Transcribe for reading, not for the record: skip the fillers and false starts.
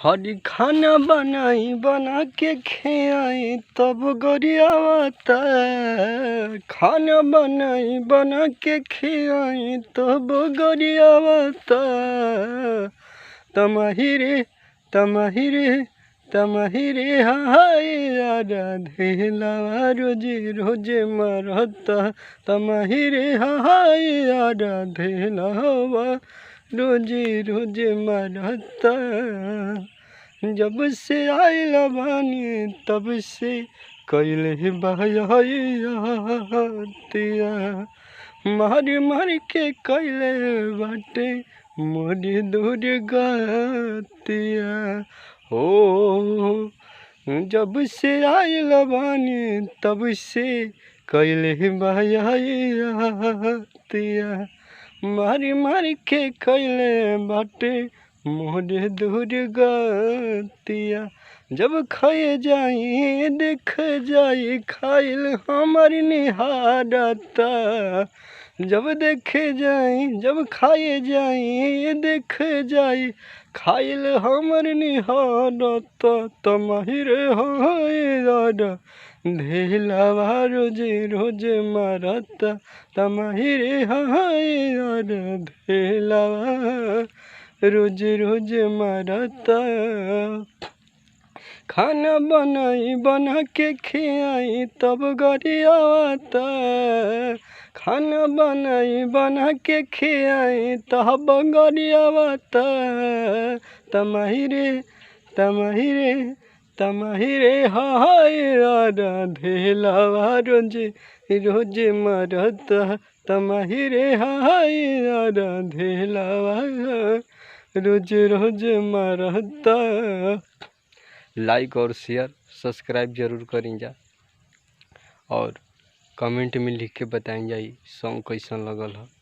हरी खाना बनाई बना के खियाई तब गरियावता। खाना बनाई बना के खियाई तब गरियावता। तमहिरे तमहिरे तमहिरे हाय राधे लवा रोजे रोजे मरता। तमहिरे हाय राधे लवा रोजे रोजे मरता। जब से आइल बानी तब से कैले बहतिया। मार मार के कैले बाटे मोरी दूर गतिया हो। जब से आइल बानी तब से कैले बहतिया। मार मार के कैले बाटे मोरे दूर गतिया। जब खाए जाई देख जाई खाइल हमार निहारता। जब देखे जाई जब खाए जाई देख जाई खाइल हमार निहारता। तमहिरे हाय राधा धेलवा रोजे रोजे मरता। तमहिरे हाय राधा धेलवा रोज रोज मरता। खाना बनाई बना के खियाई तब गरियावता। खाना बनाई बना के खियाई तब गरियावता। तमहिरे तमहिरे तमहिरे हाय राधे लवा रोजे रोजे मरता। तमहिरे हाय राधे लवा रोज रोज मरता। लाइक और शेयर सब्सक्राइब जरूर करें जा और कमेंट में लिख के बताएं जा सॉन्ग कैसन लगल है।